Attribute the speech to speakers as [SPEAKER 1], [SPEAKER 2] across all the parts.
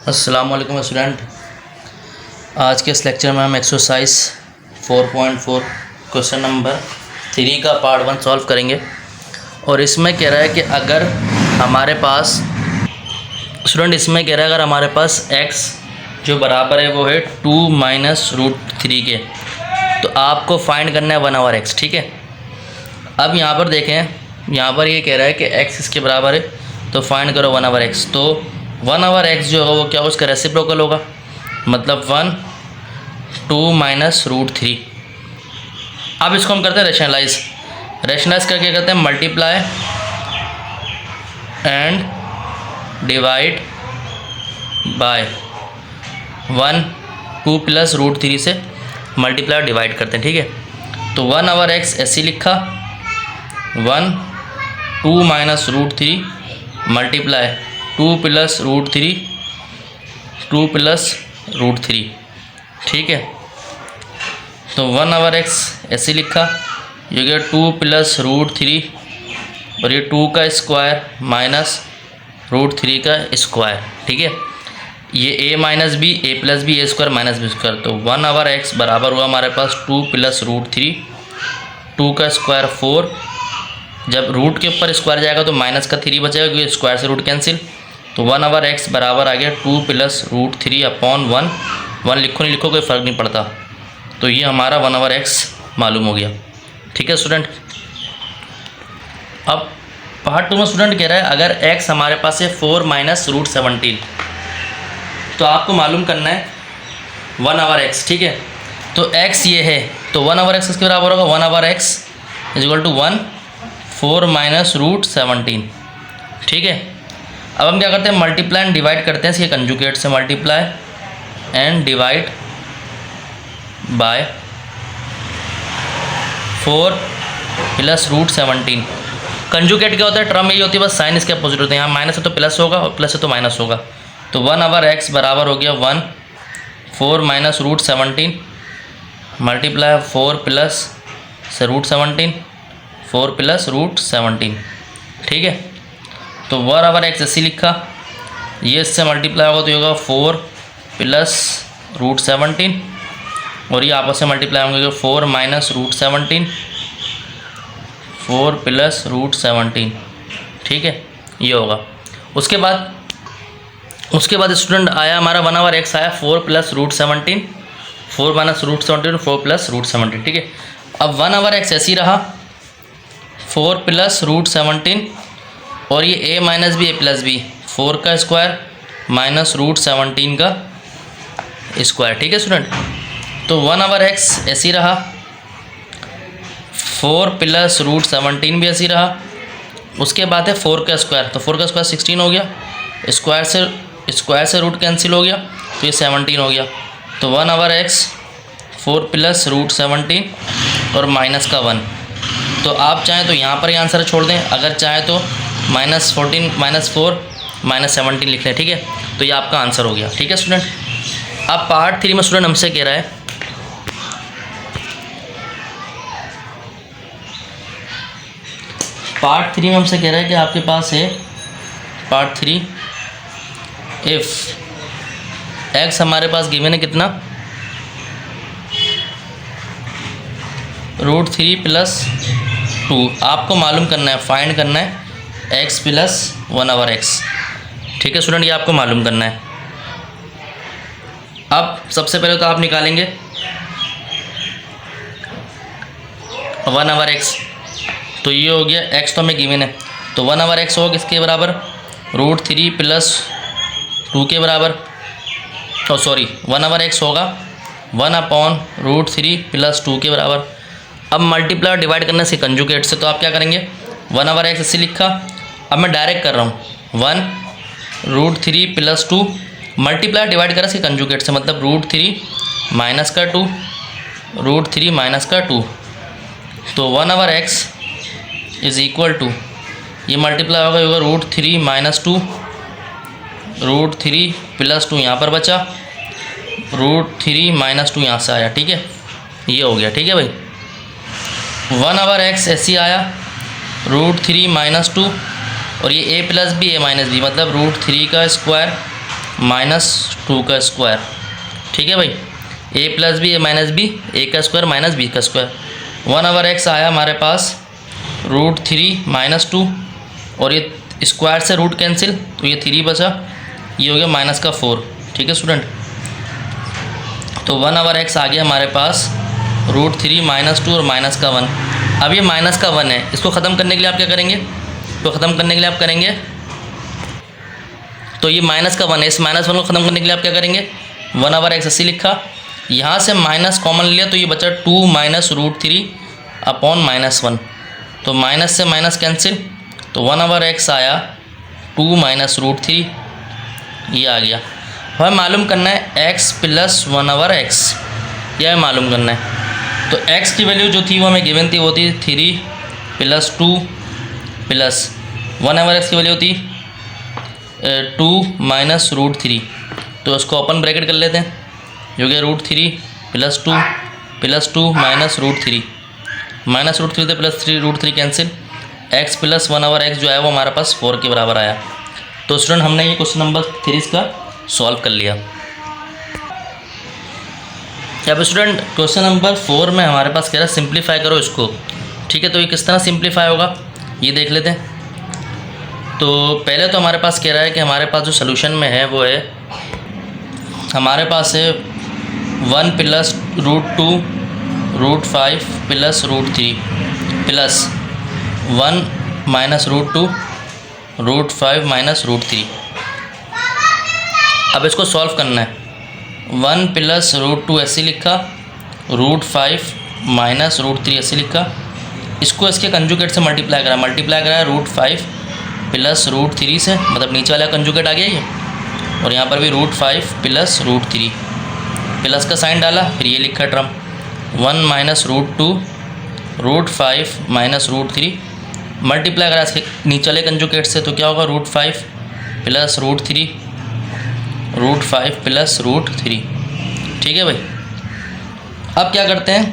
[SPEAKER 1] अस्सलाम वालेकुम स्टूडेंट। आज के इस लेक्चर में हम एक्सरसाइज 4.4 क्वेश्चन नंबर 3 का पार्ट 1 सॉल्व करेंगे। और इसमें कह रहा है कि अगर हमारे पास x जो बराबर है वो है 2 माइनस रूट 3 के, तो आपको फाइंड करना है 1/x। ठीक है, अब यहाँ पर देखें, यहाँ पर ये कह रहा है कि x इसके बराबर है, तो फाइंड करो 1/x। तो 1/x जो होगा वो क्या, उसका रेसिप्रोकल होगा, मतलब 1 2 माइनस रूट 3। अब इसको हम करते हैं रेशनलाइज करके करते हैं multiply and divide by 1 2 plus root 3 से मल्टीप्लाई डिवाइड करते हैं। ठीक है, तो 1/x ऐसे लिखा, 1 2 minus root 3 multiply 2 plus root 3 2 plus root 3। ठीक है, तो 1/x ऐसे लिखा, ये गया 2 प्लस रूट 3 और ये 2 का स्क्वायर माइनस रूट 3 का स्क्वायर। ठीक है, ये a minus B A plus B A square minus B square, तो 1/x बराबर हुआ हमारे पास 2 प्लस रूट 3 2 का स्क्वायर 4। जब रूट के ऊपर स्क्वायर जाएगा तो माइनस का 3 बचेगा क्योंकि स्क्वायर से रूट कैंसिल, तो 1/x बराबर आ गया 2 प्लस रूट 3 अपॉन 1 लिखो नहीं लिखो कोई फ़र्क नहीं पड़ता, तो ये हमारा 1/x मालूम हो गया। ठीक है स्टूडेंट, अब पार्ट 2 में स्टूडेंट कह रहा है अगर x हमारे पास है 4 माइनस रूट 17, तो आपको मालूम करना है 1/x। ठीक है, तो x ये है, तो 1/x किसके बराबर होगा, 1/x is equal to 1 4 minus root 17। ठीक है, अब हम क्या करते हैं, मल्टीप्लाई एंड डिवाइड करते हैं इसके कंजुगेट से, multiply and divide by 4 plus root 17। Conjugate क्या होता है, टर्म यही होती है, बस साइन इसके अपोजिट होते हैं। यहाँ माइनस है तो प्लस होगा और प्लस है तो माइनस होगा, तो 1/x बराबर हो गया 1 4 minus root 17 multiply 4 plus root 17 4 plus root 17। ठीक है, तो 1/x ऐसे लिखा, ये इससे मल्टीप्लाई होगा तो ये होगा 4 प्लस रूट 17 और ये आपस में मल्टीप्लाई होंगे 4 माइनस रूट 17 4 प्लस रूट 17। ठीक है, ये होगा। उसके बाद स्टूडेंट आया हमारा 1/x आया 4 plus root 17 4 minus root 17 4 plus root 17। ठीक है, अब 1/x ऐसे ही रहा 4 प्लस रूट 17 और ये a minus B A plus B 4 का स्क्वायर माइनस रूट 17 का स्क्वायर। ठीक है स्टूडेंट, तो 1/x ऐसे ही रहा 4 प्लस रूट 17 भी ऐसे ही रहा। उसके बाद है 4 का स्क्वायर, तो 4 का स्क्वायर 16 हो गया, स्क्वायर से रूट कैंसिल हो गया तो ये 17 हो गया, तो 1/x 4 प्लस रूट 17 और माइनस का 1। तो आप चाहें तो यहाँ पर ये आंसर छोड़ दें, अगर चाहें तो -14 -4 -17 लिख लें। ठीक है, तो ये आपका आंसर हो गया। ठीक है स्टूडेंट, अब पार्ट 3 में स्टूडेंट हमसे कह रहा है कि आपके पास है पार्ट 3, इफ़ x हमारे पास गिवन है कितना, √3 प्लस 2। आपको मालूम करना है, फाइंड करना है x प्लस 1/x। ठीक है स्टूडेंट, ये आपको मालूम करना है। अब सबसे पहले तो आप निकालेंगे 1/x, तो ये हो गया x तो हमें गिवन है, तो 1/x होगा किसके बराबर, √3 प्लस 2 के बराबर, तो सॉरी 1/x होगा 1/√3 प्लस 2 के बराबर। अब मल्टीप्लाई डिवाइड करने से कंजुगेट से, तो आप क्या करेंगे 1/x ऐसे लिखा, अब मैं डायरेक्ट कर रहा हूँ 1√3 प्लस 2 मल्टीप्लाई डिवाइड करा इसके कंजुगेट से, मतलब √3 माइनस का 2 √3 माइनस का 2, तो 1/x इज़ इक्वल टू, ये मल्टीप्लाई होगा √3 माइनस 2 √3 प्लस 2 यहाँ पर बचा, √3 माइनस 2 यहाँ से आया। ठीक है, ये हो गया। ठीक है भाई, 1/x ऐसे आया √3 माइनस 2 और ये a plus B A minus B, मतलब √3 का स्क्वायर -2 का स्क्वायर। ठीक है भाई, a plus B A minus B, A का स्क्वायर माइनस बी का स्क्वायर। 1/x आया हमारे पास √3 -2, और ये स्क्वायर से रूट कैंसिल, तो ये 3 बचा, ये हो गया -4। ठीक है स्टूडेंट, तो 1/x आ गया हमारे पास √3 -2 और -1। अब ये -1 है, इसको ख़त्म करने के लिए आप क्या करेंगे, तो ख़त्म करने के लिए आप करेंगे, तो ये -1 है, इस -1 को ख़त्म करने के लिए आप क्या करेंगे, 1/x ऐसे लिखा, यहाँ से माइनस कॉमन लिया तो ये बचा 2 - √3 अपॉन -1, तो माइनस से माइनस कैंसिल, तो 1/x आया 2 - √3, ये आ गया। हमें मालूम करना है x + 1/x, यह मालूम करना है। तो x की वैल्यू जो थी वो हमें गिवन थी, वो थी 3 + 2 प्लस 1/x की वैल्यू थी 2 - √3, तो इसको ओपन ब्रैकेट कर लेते हैं, जो कि √3 + 2 + 2 - √3, -√3 से +3 √3 कैंसिल, x + 1/x जो है वो हमारे पास 4 के बराबर आया। तो स्टूडेंट हमने ये क्वेश्चन नंबर 3 का सॉल्व कर लिया। अब स्टूडेंट क्वेश्चन नंबर 4 में हमारे पास कह रहा है सिंप्लीफाई करो इसको। ठीक है, तो ये किस तरह सिंप्लीफाई होगा ये देख लेते हैं। तो पहले तो हमारे पास कह रहा है कि हमारे पास जो सोल्यूशन में है वो है, हमारे पास है 1 + √2 √5 + √3 प्लस 1 - √2 √5 - √3। अब इसको सॉल्व करना है। 1 + √2 ऐसे लिखा, √5 - √3 ऐसे लिखा, इसको इसके कंजुगेट से मल्टीप्लाई करा √5 + √3 से, मतलब नीचे वाला कंजुगेट आ गया ये, और यहाँ पर भी √5 + √3, प्लस का साइन डाला, फिर ये लिखा टर्म 1 - √2 √5 - √3, मल्टीप्लाई करा इसके नीचे वाले कंजुगेट से, तो क्या होगा √5 + √3 √5 + √3। ठीक है भाई, अब क्या करते हैं,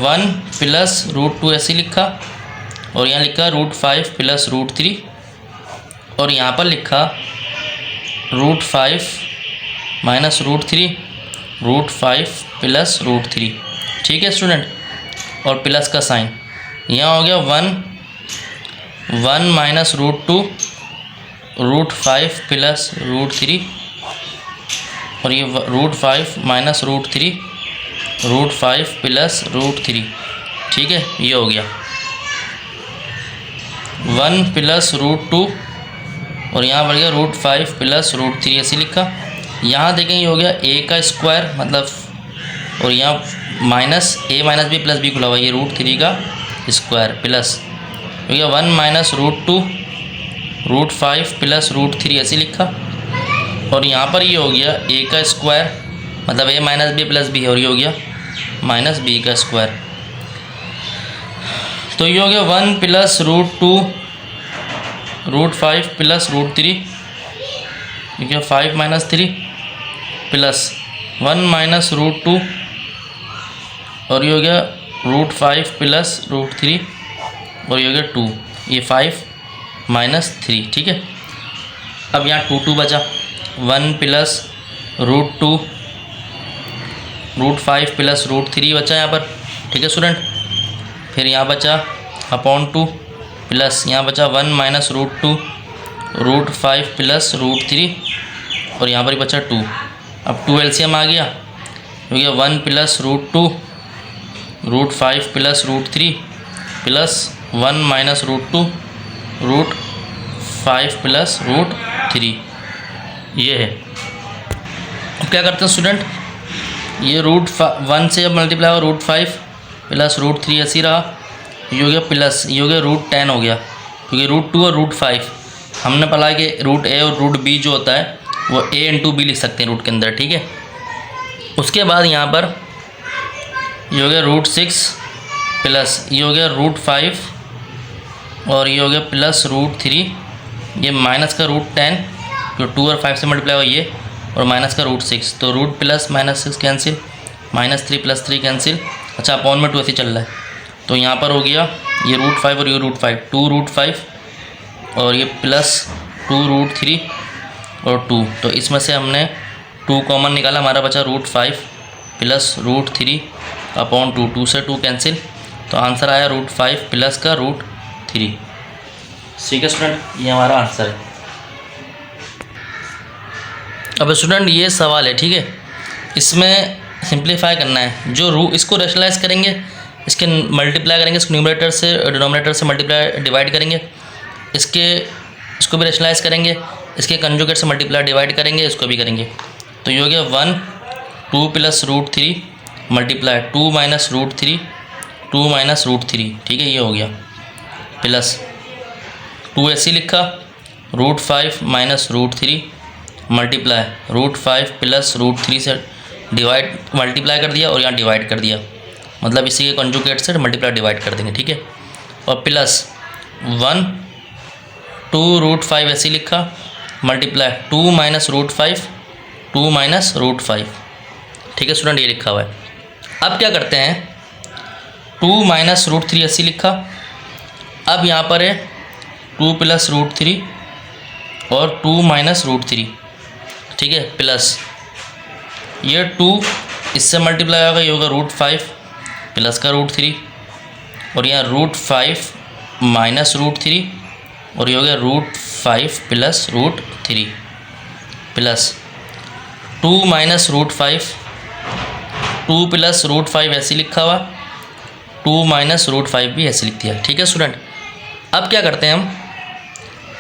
[SPEAKER 1] 1 + √2 ऐसे लिखा, और यहाँ लिखा √5 + √3, और यहाँ पर लिखा √5 - √3 √5 + √3। ठीक है स्टूडेंट, और प्लस का साइन, यहाँ हो गया 1 - √2 √5 + √3, और ये √5 - √3 √5 + √3। ठीक है, ये हो गया 1 + √2, और यहाँ बढ़ गया √5 + √3 ऐसे लिखा। यहाँ देखें ये हो गया a का स्क्वायर, मतलब, और यहाँ माइनस a - b + b खुला हुआ, ये √3 का स्क्वायर प्लस हो गया 1 - √2 √5 + √3 ऐसे लिखा, और यहाँ पर ये हो गया a का स्क्वायर, मतलब a - b + b, और ये हो गया -b का स्क्वायर। तो ये हो गया 1 + √2 √5 + √3, ये क्या 5 - 3 प्लस 1 - √2, और ये हो गया √5 + √3, और ये हो गया 2, ये 5 - 3। ठीक है, अब यहाँ 2 बचा, 1 + √2 √5 + √3 बचा यहाँ पर। ठीक है स्टूडेंट, फिर यहाँ बचा अपॉन 2 प्लस यहाँ बचा 1 - √2 √5 + √3, और यहाँ पर बचा 2। अब 2 एलसीएम आ गया, हो गया 1 + √2 √5 + √3 प्लस 1 - √2 √5 + √3, ये है। अब क्या करते हैं स्टूडेंट, ये √1 से जब मल्टीप्लाई हो √5 + √3 ऐसे ही रहा, ये हो गया प्लस, ये हो गया √10 हो गया, क्योंकि √2 और √5 हमने पढ़ा कि √a और √b जो होता है वो a × b लिख सकते हैं रूट के अंदर। ठीक है, उसके बाद यहाँ पर ये हो गया √6 प्लस ये हो गया √5, और ये हो गया प्लस √3, ये माइनस का √10 जो 2 और 5 से मल्टीप्लाई हुआ ये, और माइनस का √6, तो रूट प्लस -6 कैंसिल, -3 + 3 कैंसिल। अच्छा, अपॉन में 2 ऐसे चल रहा है, तो यहाँ पर हो गया ये √5 और ये √5, 2 √5, और ये प्लस 2 √3, और 2, तो इसमें से हमने 2 कॉमन निकाला, हमारा बचा √5 प्लस √3 अपॉन 2, 2 से 2 कैंसिल, तो आंसर आया √5 प्लस का √3। ठीक है स्टूडेंट, ये हमारा आंसर है। अब स्टूडेंट ये सवाल है, ठीक है, इसमें सिंप्लीफाई करना है। जो इसको रैशनलाइज करेंगे, इसके मल्टीप्लाई करेंगे, इसको न्यूमरेटर से डिनोमिनेटर से मल्टीप्लाई डिवाइड करेंगे, इसको भी रैशनलाइज करेंगे, इसके कंजुगेट से मल्टीप्लाई डिवाइड करेंगे, इसको भी करेंगे। तो ये हो गया 1 2 प्लस √3 मल्टीप्लाई 2 माइनस √3 2 माइनस √3, ठीक है, ये हो गया प्लस 2 ऐसे लिखा √5 माइनस √3 मल्टीप्लाई √5 प्लस √3 से डिवाइड मल्टीप्लाई कर दिया और यहाँ डिवाइड कर दिया, मतलब इसी के कंजुगेट से मल्टीप्लाई डिवाइड कर देंगे, ठीक है। और प्लस 1 2 √5 ऐसे लिखा मल्टीप्लाई 2 माइनस √5 2 माइनस √5, ठीक है स्टूडेंट, ये लिखा हुआ है। अब क्या करते हैं, 2 माइनस √3 ऐसे लिखा, अब यहाँ पर है 2 प्लस √3 और 2 माइनस √3, ठीक है, प्लस ये 2 इससे मल्टीप्लाई होगा, ये होगा √5 प्लस का √3 और यहाँ √5 माइनस √3 और ये हो गया √5 प्लस √3 प्लस 2 माइनस √5 2 प्लस √5 ऐसे लिखा हुआ, 2 माइनस √5 भी ऐसे लिख दिया, ठीक है स्टूडेंट। अब क्या करते हैं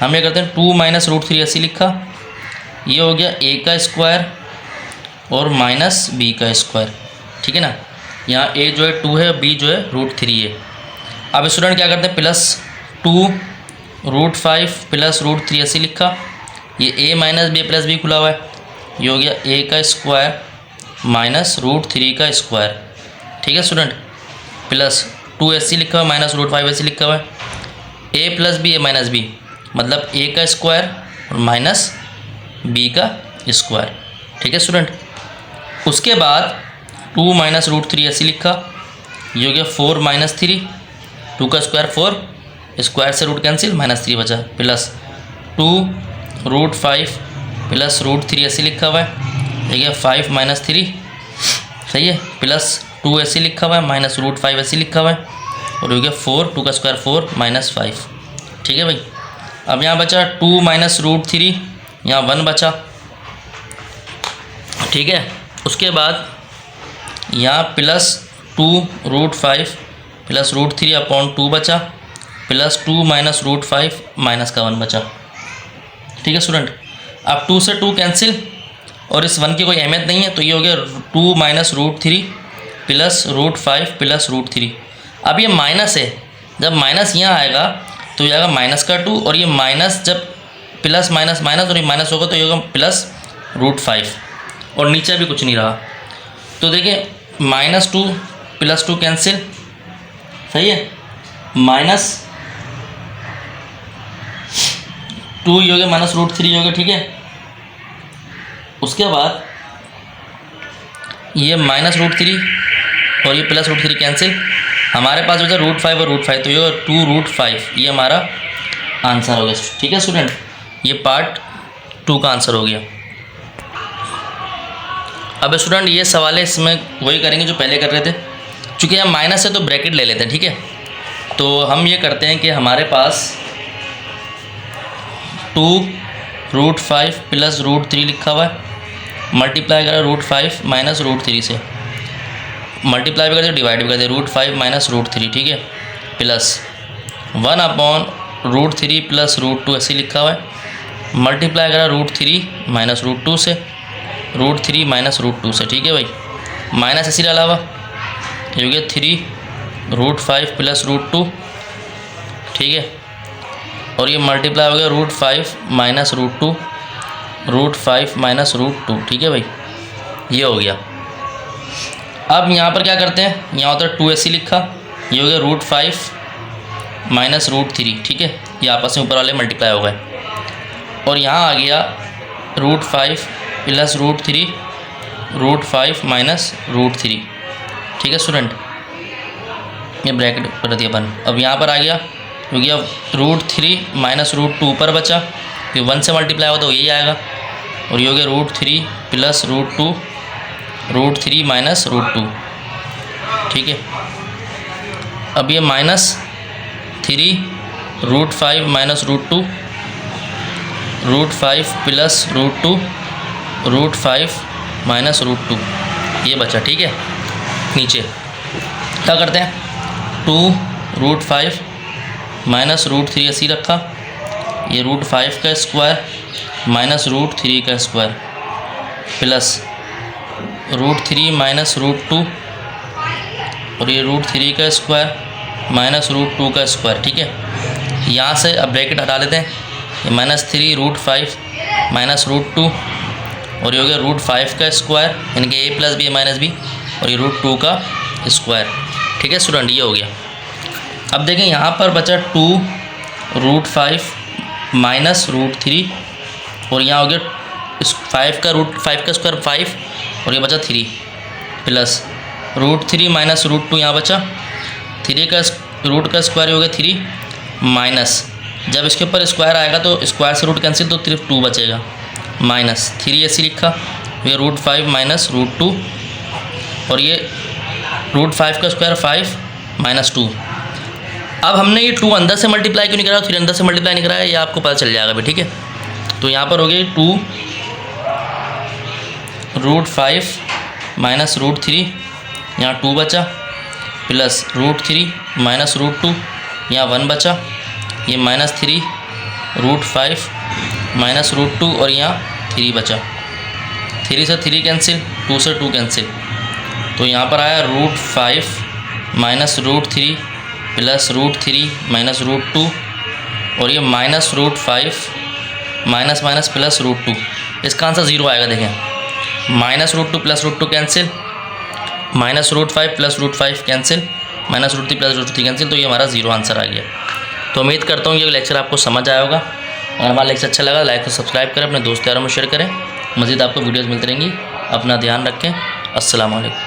[SPEAKER 1] हम ये करते हैं 2 माइनस √3 ऐसे लिखा, ये हो गया a का स्क्वायर और माइनस b का स्क्वायर, ठीक है ना। यहाँ a जो है 2 है, b जो है √3 है। अब स्टूडेंट क्या करते हैं, प्लस 2 √5 प्लस √3 ऐसे लिखा, ये a minus b plus b खुला हुआ है, ये हो गया a का स्क्वायर माइनस √3 का स्क्वायर, ठीक है स्टूडेंट, प्लस 2 ऐसे लिखा हुआ माइनस √5 ऐसे लिखा हुआ है, a plus b a minus b मतलब a का स्क्वायर और माइनस b का स्क्वायर, ठीक है स्टूडेंट। उसके बाद 2 माइनस √3 ऐसे लिखा, ये हो गया 4 माइनस 3, 2 का स्क्वायर 4, स्क्वायर से रूट कैंसिल, माइनस 3 बचा, प्लस 2 √5 प्लस √3 ऐसे लिखा हुआ है, ये गया 5 माइनस 3, सही है, प्लस 2 ऐसे लिखा हुआ है माइनस √5 ऐसे लिखा हुआ है और हो गया 4, 2 का स्क्वायर 4 माइनस 5, ठीक है भाई। अब यहाँ बचा 2 माइनस √3, यहाँ 1 बचा, ठीक है। उसके बाद यहाँ प्लस 2 √5 प्लस √3 अपॉन 2 बचा, प्लस 2 माइनस √5 माइनस का 1 बचा, ठीक है स्टूडेंट। अब 2 से 2 कैंसिल और इस 1 की कोई अहमियत नहीं है, तो ये हो गया 2 माइनस √3 प्लस √5 प्लस √3। अब ये माइनस है, जब माइनस यहाँ आएगा तो ये आएगा माइनस का 2 और ये माइनस जब प्लस माइनस माइनस और ये माइनस होगा तो ये होगा प्लस √5 और नीचे भी कुछ नहीं रहा, तो देखिए -2 प्लस 2 कैंसिल, सही है, माइनस 2 ये हो गया माइनस √3 हो गया, ठीक है। उसके बाद ये माइनस √3 और ये प्लस √3 कैंसिल, हमारे पास हो जाए √5 और √5, तो ये होगा 2 √5, ये हमारा आंसर हो गया, ठीक है स्टूडेंट। ये पार्ट 2 का आंसर हो गया। अब स्टूडेंट ये सवाल है, इसमें वही करेंगे जो पहले कर रहे थे, चूँकि यहाँ माइनस है तो ब्रैकेट ले लेते हैं, ठीक है। तो हम ये करते हैं कि हमारे पास 2 √5 प्लस √3 लिखा हुआ है, मल्टीप्लाई करा √5 माइनस √3 से, मल्टीप्लाई भी करते डिवाइड भी करते √5 माइनस √3, ठीक है, प्लस 1 अपॉन √3 प्लस √2 ऐसे लिखा हुआ है, मल्टीप्लाई करा √3 माइनस √2 से, √3 माइनस √2 से, ठीक है भाई, माइनस ऐसे डाला हुआ, ये हो गया 3 √5 प्लस √2, ठीक है, और ये मल्टीप्लाई हो गया √5 माइनस √2 √5 माइनस √2, ठीक है भाई, ये हो गया। अब यहाँ पर क्या करते हैं, यहाँ होता है 2 ऐसे लिखा, ये हो गया √5 माइनस √3, ठीक है, ये आपस में ऊपर वाले मल्टीप्लाई हो गए, और यहाँ आ गया √5 प्लस √3 √5 माइनस √3, ठीक है स्टूडेंट, ये ब्रैकेट कर दिया बन। अब यहाँ पर आ गया हो गया √3 माइनस √2 ऊपर बचा, फिर 1 से मल्टीप्लाई हो तो यही आएगा, और ये हो गया √3 प्लस √2 √3 माइनस √2, ठीक है। अब ये -3 √5 माइनस √2 √5 प्लस √2 √5 माइनस √2 ये बचा, ठीक है। नीचे क्या करते हैं, 2 √5 माइनस √3 ऐसी रखा, ये √5 का स्क्वायर माइनस √3 का स्क्वायर प्लस √3 माइनस √2 और ये √3 का स्क्वायर माइनस √2 का स्क्वायर, ठीक है। यहाँ से अब ब्रैकेट हटा लेते हैं, ये -3 √5 माइनस √2 और ये हो गया √5 का स्क्वायर, यानी कि a plus B minus B और ये √2 का स्क्वायर, ठीक है स्टूडेंट, ये हो गया। अब देखें यहाँ पर बचा 2 √5 माइनस √3 और यहाँ हो गया 5 का स्क्वायर 5 और ये बचा 3 प्लस √3 माइनस √2 यहाँ बचा 3 का रूट का स्क्वायर हो गया 3 माइनस, जब इसके ऊपर स्क्वायर आएगा तो स्क्वायर से रूट कैंसिल तो सिर्फ 2 बचेगा, माइनस 3 ऐसे लिखा, ये √5 माइनस √2 और ये √5 का स्क्वायर 5 माइनस 2। अब हमने ये 2 अंदर से मल्टीप्लाई क्यों नहीं करा, 3 अंदर से मल्टीप्लाई नहीं कराया, ये आपको पता चल जाएगा अभी, ठीक है। तो यहाँ पर हो गई 2 √5 माइनस √3, यहाँ 2 बचा प्लस √3 माइनस √2, यहाँ 1 बचा, ये -3 √5 माइनस √2 और यहाँ 3 बचा, 3 से 3 कैंसिल, 2 से 2 कैंसिल, तो यहाँ पर आया √5 माइनस √3 प्लस √3 माइनस √2 और ये माइनस √5 माइनस माइनस प्लस √2, इसका आंसर 0 आएगा। देखें -√2 plus √2 cancel, minus √5 plus √5 cancel, minus √3 plus √3 cancel, तो ये हमारा 0 आंसर आ गया। तो उम्मीद करता हूँ ये लेक्चर आपको समझ आया होगा। अगर हमारा लेक्चर अच्छा लगा लाइक और सब्सक्राइब करें, अपने दोस्त यारों में शेयर करें। मज़ीद आपको वीडियोज़ मिलती रहेंगी। अपना ध्यान रखें। अस्सलाम वालेकुम।